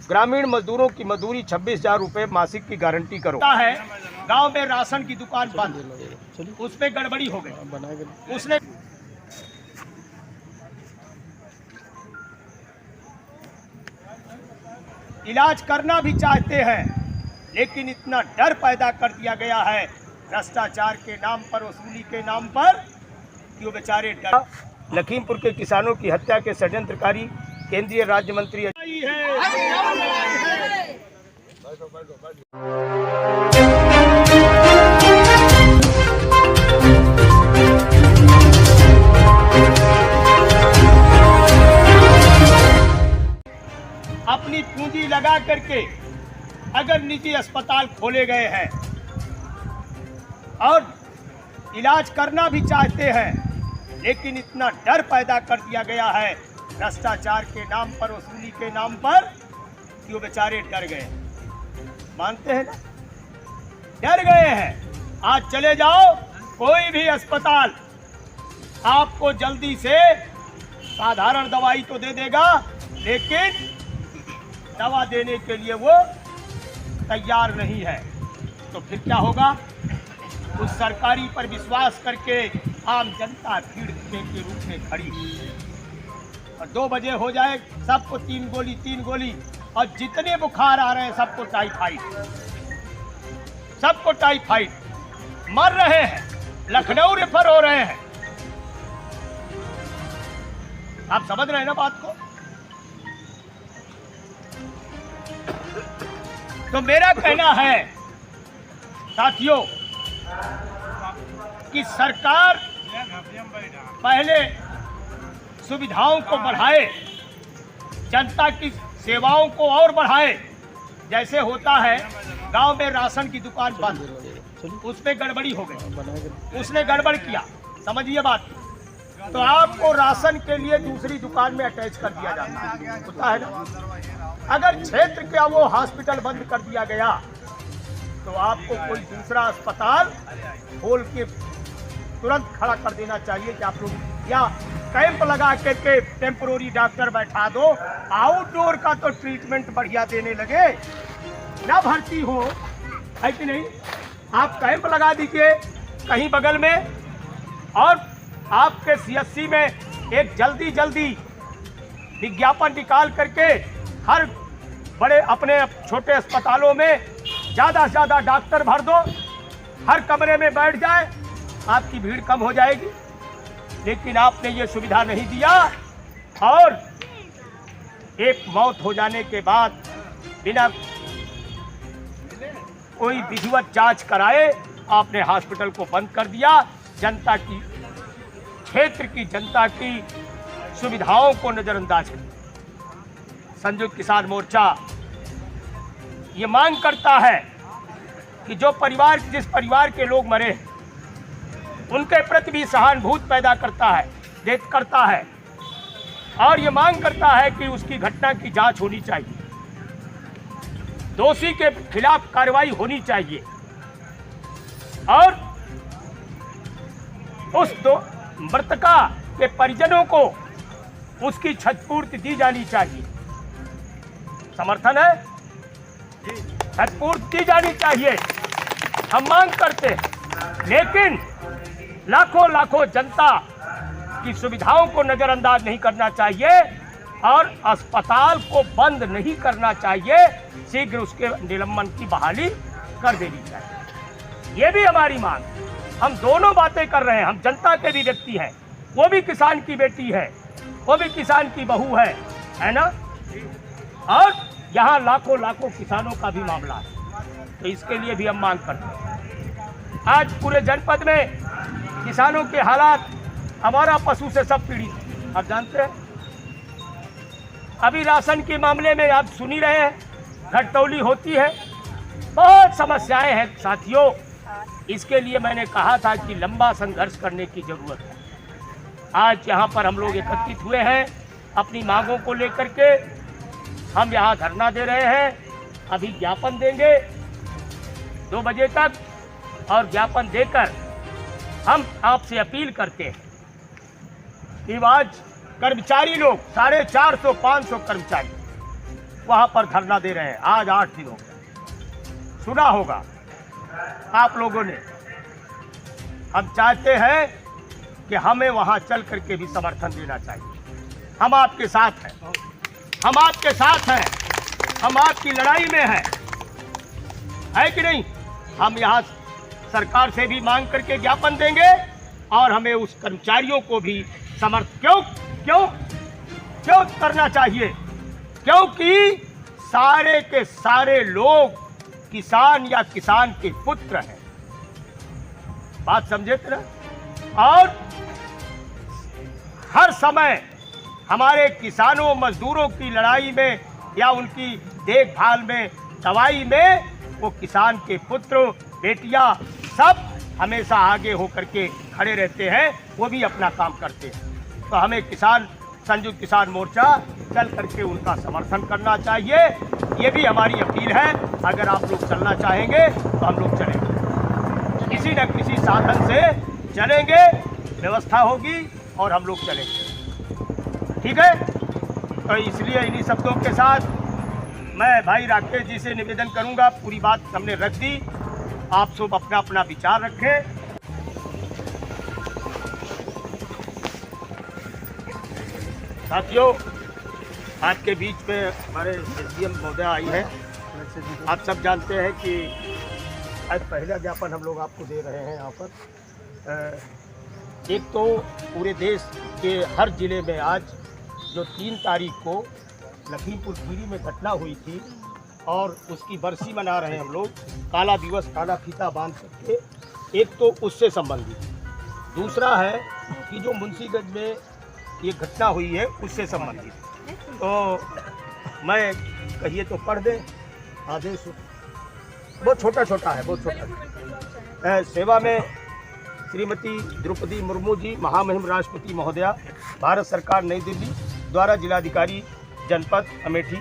ग्रामीण मजदूरों की मजदूरी 26,000 रुपये मासिक की गारंटी करो। है गांव में राशन की दुकान बंद, उसमें गड़बड़ी हो गई। उसने इलाज करना भी चाहते हैं, लेकिन इतना डर पैदा कर दिया गया है भ्रष्टाचार के नाम पर, वसूली के नाम पर, कि वो बेचारे डर। लखीमपुर के किसानों की हत्या के षड्यंत्रकारी केंद्रीय राज्य मंत्री अपनी पूंजी लगा करके अगर निजी अस्पताल खोले गए हैं और इलाज करना भी चाहते हैं, लेकिन इतना डर पैदा कर दिया गया है भ्रष्टाचार के नाम पर, वसूली के नाम पर, कि वो बेचारे डर गए। मानते हैं ना, डर गए हैं। आज चले जाओ कोई भी अस्पताल, आपको जल्दी से साधारण दवाई तो दे देगा, लेकिन दवा देने के लिए वो तैयार नहीं है। तो फिर क्या होगा? उस सरकारी पर विश्वास करके आम जनता भीड़ के रूप में खड़ी, और 2 बजे हो जाए सबको 3 गोली, और जितने बुखार आ रहे हैं सबको टाइफाइड, मर रहे हैं, लखनऊ रेफर हो रहे हैं। आप समझ रहे हैं ना बात को? तो मेरा कहना है साथियों कि सरकार पहले सुविधाओं को बढ़ाए, जनता की सेवाओं को और बढ़ाए। जैसे होता है गांव में राशन की दुकान बंद, उसमें गड़बड़ी हो गई, उसने गड़बड़ किया, समझिए बात। तो आपको राशन के लिए दूसरी दुकान में अटैच कर दिया जाता है, होता है ना। अगर क्षेत्र का वो हॉस्पिटल बंद कर दिया गया तो आपको कोई दूसरा अस्पताल खोल के तुरंत खड़ा कर देना चाहिए कि आप लोग, या कैंप लगा करके टेम्पोररी डॉक्टर बैठा दो, आउटडोर का तो ट्रीटमेंट बढ़िया देने लगे, ना भर्ती हो, है कि नहीं? आप कैंप लगा दीजिए कहीं बगल में, और आपके सीएससी में एक जल्दी विज्ञापन निकाल करके हर बड़े अपने छोटे अस्पतालों में ज़्यादा से ज़्यादा डॉक्टर भर दो, हर कमरे में बैठ जाए, आपकी भीड़ कम हो जाएगी। लेकिन आपने ये सुविधा नहीं दिया, और एक मौत हो जाने के बाद बिना कोई विधिवत जांच कराए आपने हॉस्पिटल को बंद कर दिया। जनता की, क्षेत्र की जनता की सुविधाओं को नजरअंदाज कर। संयुक्त किसान मोर्चा ये मांग करता है कि जिस परिवार के लोग मरे उनके प्रति भी सहानुभूति पैदा करता है, और ये मांग करता है कि उसकी घटना की जांच होनी चाहिए, दोषी के खिलाफ कार्रवाई होनी चाहिए, और उस मृतका के परिजनों को उसकी क्षतिपूर्ति दी जानी चाहिए। समर्थन है? क्षतिपूर्ति दी जानी चाहिए, हम मांग करते हैं। लेकिन लाखों जनता की सुविधाओं को नजरअंदाज नहीं करना चाहिए, और अस्पताल को बंद नहीं करना चाहिए, शीघ्र उसके निलंबन की बहाली कर देनी चाहिए। ये भी हमारी मांग। हम दोनों बातें कर रहे हैं, हम जनता के भी व्यक्ति हैं, वो भी किसान की बेटी है, वो भी किसान की बहू है ना, और यहाँ लाखों किसानों का भी मामला है। तो इसके लिए भी हम मांग करते हैं। आज पूरे जनपद में किसानों के हालात, हमारा पशु से सब पीड़ित है। आप जानते हैं अभी राशन के मामले में आप सुन ही रहे हैं, घटतौली होती है, बहुत समस्याएं हैं साथियों। इसके लिए मैंने कहा था कि लंबा संघर्ष करने की जरूरत है। आज यहाँ पर हम लोग एकत्रित हुए हैं अपनी मांगों को लेकर के। हम यहाँ धरना दे रहे हैं, अभी ज्ञापन देंगे 2 बजे तक, और ज्ञापन देकर हम आपसे अपील करते हैं कि आज कर्मचारी लोग 450-500 कर्मचारी वहाँ पर धरना दे रहे हैं। आज 8 दिन हो गए, सुना होगा आप लोगों ने। हम चाहते हैं कि हमें वहाँ चल करके भी समर्थन देना चाहिए। हम आपके साथ हैं, हम आपके साथ हैं, हम आपकी लड़ाई में हैं, है कि नहीं। हम यहाँ सरकार से भी मांग करके ज्ञापन देंगे और हमें उस कर्मचारियों को भी क्यों करना चाहिए, क्योंकि सारे के सारे लोग किसान या किसान के पुत्र हैं। बात समझे ना। और हर समय हमारे किसानों मजदूरों की लड़ाई में या उनकी देखभाल में, दवाई में, वो किसान के पुत्र बेटियां सब हमेशा आगे होकर के खड़े रहते हैं, वो भी अपना काम करते हैं। तो हमें संयुक्त किसान मोर्चा चल करके उनका समर्थन करना चाहिए। ये भी हमारी अपील है। अगर आप लोग चलना चाहेंगे तो हम लोग चलेंगे, किसी न किसी साधन से चलेंगे, व्यवस्था होगी और हम लोग चलेंगे, ठीक है। तो इसलिए इन्हीं शब्दों के साथ मैं भाई राकेश जी से निवेदन करूंगा, पूरी बात हमने रख दी, आप सब अपना अपना विचार रखें। साथियों, आपके बीच में हमारे एसडीएम महोदय आई है। आप सब जानते हैं कि आज पहला ज्ञापन हम लोग आपको दे रहे हैं यहाँ पर। एक तो पूरे देश के हर जिले में आज जो 3 तारीख को लखीमपुर खीरी में घटना हुई थी और उसकी बरसी मना रहे हैं हम लोग, काला दिवस काला फीता बांध करके। एक तो उससे संबंधित, दूसरा है कि जो मुंशीगंज में ये घटना हुई है उससे संबंधित। तो मैं कहिए तो पढ़ दें आदेश, बहुत छोटा छोटा है, बहुत छोटा। सेवा में श्रीमती द्रौपदी मुर्मू जी, महामहिम राष्ट्रपति महोदया, भारत सरकार, नई दिल्ली द्वारा जिलाधिकारी जनपद अमेठी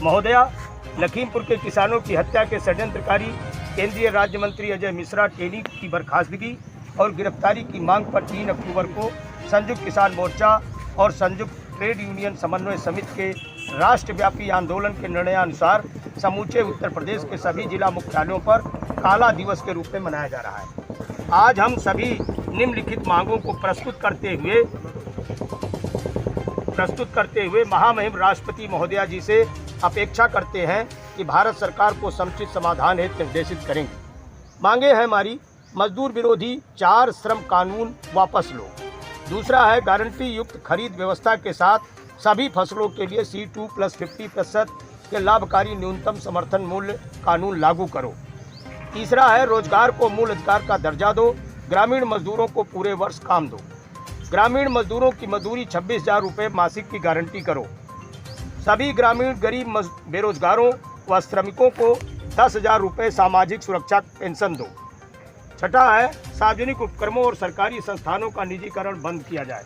महोदया, लखीमपुर के किसानों की हत्या के षड्यंत्रकारी केंद्रीय राज्य मंत्री अजय मिश्रा टेनी की बर्खास्तगी और गिरफ्तारी की मांग पर 3 अक्टूबर को संयुक्त किसान मोर्चा और संयुक्त ट्रेड यूनियन समन्वय समिति के राष्ट्रव्यापी आंदोलन के निर्णयानुसार समूचे उत्तर प्रदेश के सभी जिला मुख्यालयों पर काला दिवस के रूप में मनाया जा रहा है। आज हम सभी निम्नलिखित मांगों को प्रस्तुत करते हुए महामहिम राष्ट्रपति महोदया जी से अपेक्षा करते हैं कि भारत सरकार को समुचित समाधान हेतु निर्देशित करेंगे। मांगे हैं हमारी, मजदूर विरोधी 4 श्रम कानून वापस लो। दूसरा है गारंटी युक्त खरीद व्यवस्था के साथ सभी फसलों के लिए C2 + 50% के लाभकारी न्यूनतम समर्थन मूल्य कानून लागू करो। तीसरा है रोजगार को मूल अधिकार का दर्जा दो, ग्रामीण मजदूरों को पूरे वर्ष काम दो। ग्रामीण मजदूरों की मजदूरी 26,000 रुपये मासिक की गारंटी करो। सभी ग्रामीण गरीब बेरोजगारों व श्रमिकों को 10,000 रुपये सामाजिक सुरक्षा पेंशन दो। छठा है सार्वजनिक उपक्रमों और सरकारी संस्थानों का निजीकरण बंद किया जाए।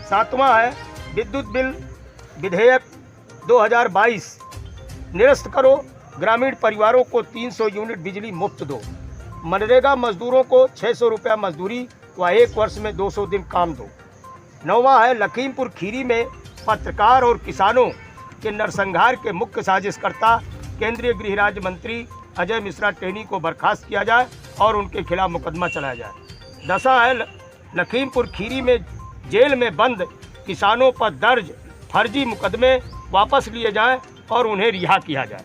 7वां है विद्युत बिल विधेयक 2022 निरस्त करो, ग्रामीण परिवारों को 300 यूनिट बिजली मुफ्त दो। मनरेगा मजदूरों को 600 रुपया मजदूरी व 1 वर्ष में 200 दिन काम दो। 9वां है लखीमपुर खीरी में पत्रकार और किसानों के नरसंहार के मुख्य साजिशकर्ता केंद्रीय गृह राज्य मंत्री अजय मिश्रा टेनी को बर्खास्त किया जाए और उनके खिलाफ मुकदमा चलाया जाए। 10वां है लखीमपुर खीरी में जेल में बंद किसानों पर दर्ज फर्जी मुकदमे वापस लिए जाएं और उन्हें रिहा किया जाए।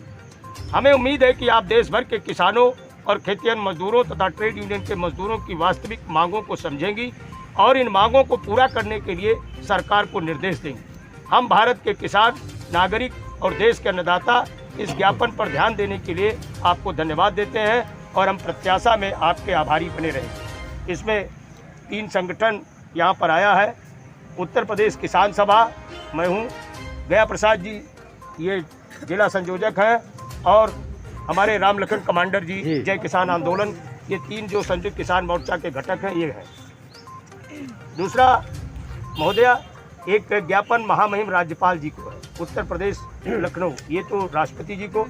हमें उम्मीद है कि आप देश भर के किसानों और खेतिहर मजदूरों तथा ट्रेड यूनियन के मजदूरों की वास्तविक मांगों को समझेंगी और इन मांगों को पूरा करने के लिए सरकार को निर्देश देंगे। हम भारत के किसान, नागरिक और देश के अन्नदाता इस ज्ञापन पर ध्यान देने के लिए आपको धन्यवाद देते हैं और हम प्रत्याशा में आपके आभारी बने रहेंगे। इसमें 3 संगठन यहाँ पर आया है। उत्तर प्रदेश किसान सभा, मैं हूँ, गया प्रसाद जी ये जिला संयोजक हैं और हमारे राम लखन कमांडर जी जय किसान आंदोलन, ये 3 जो संयुक्त किसान मोर्चा के घटक हैं ये हैं। दूसरा महोदया एक ज्ञापन महामहिम राज्यपाल जी को है, उत्तर प्रदेश लखनऊ, ये तो राष्ट्रपति जी को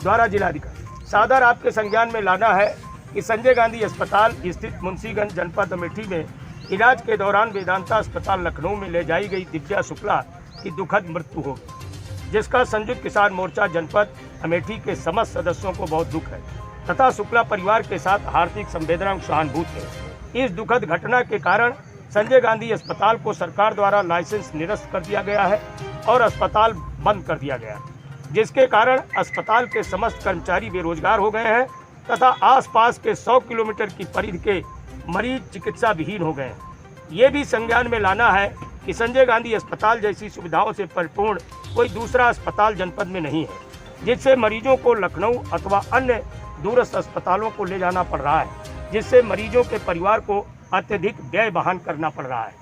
द्वारा जिलाधिकारी सादर आपके संज्ञान में लाना है कि संजय गांधी अस्पताल स्थित मुंशीगंज जनपद अमेठी में इलाज के दौरान वेदांता अस्पताल लखनऊ में ले जाई गई दिव्या शुक्ला की दुखद मृत्यु हो गई। जिसका संयुक्त किसान मोर्चा जनपद अमेठी के समस्त सदस्यों को बहुत दुख है तथा शुक्ला परिवार के साथ हार्दिक संवेदना और सहानुभूत है। इस दुखद घटना के कारण संजय गांधी अस्पताल को सरकार द्वारा लाइसेंस निरस्त कर दिया गया है और अस्पताल बंद कर दिया गया, जिसके कारण अस्पताल के समस्त कर्मचारी बेरोजगार हो गए हैं तथा आसपास के 100 किलोमीटर की परिधि के मरीज चिकित्सा विहीन हो गए हैं। ये भी संज्ञान में लाना है कि संजय गांधी अस्पताल जैसी सुविधाओं से परिपूर्ण कोई दूसरा अस्पताल जनपद में नहीं है, जिससे मरीजों को लखनऊ अथवा अन्य दूरस्थ अस्पतालों को ले जाना पड़ रहा है, जिससे मरीजों के परिवार को अत्यधिक व्यय वहन करना पड़ रहा है।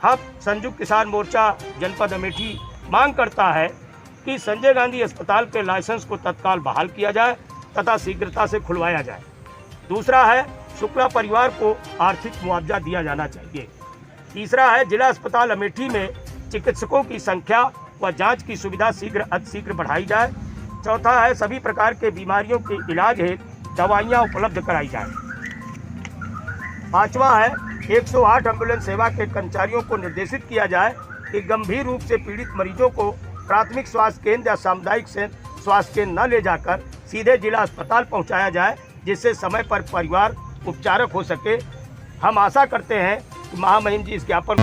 हम संयुक्त किसान मोर्चा जनपद अमेठी मांग करता है कि संजय गांधी अस्पताल के लाइसेंस को तत्काल बहाल किया जाए तथा शीघ्रता से खुलवाया जाए। दूसरा है, शुक्ला परिवार को आर्थिक मुआवजा दिया जाना चाहिए। तीसरा है, जिला अस्पताल अमेठी में चिकित्सकों की संख्या व जांच की सुविधा अतिशीघ्र बढ़ाई जाए। चौथा है, सभी प्रकार के बीमारियों के इलाज हेतु दवाइयाँ उपलब्ध कराई जाए। पांचवा है, 108 एम्बुलेंस सेवा के कर्मचारियों को निर्देशित किया जाए कि गंभीर रूप से पीड़ित मरीजों को प्राथमिक स्वास्थ्य केंद्र या सामुदायिक स्वास्थ्य केंद्र न ले जाकर सीधे जिला अस्पताल पहुंचाया जाए, जिससे समय पर परिवार उपचारक हो सके। हम आशा करते हैं कि महामहिम जी इस ज्ञापन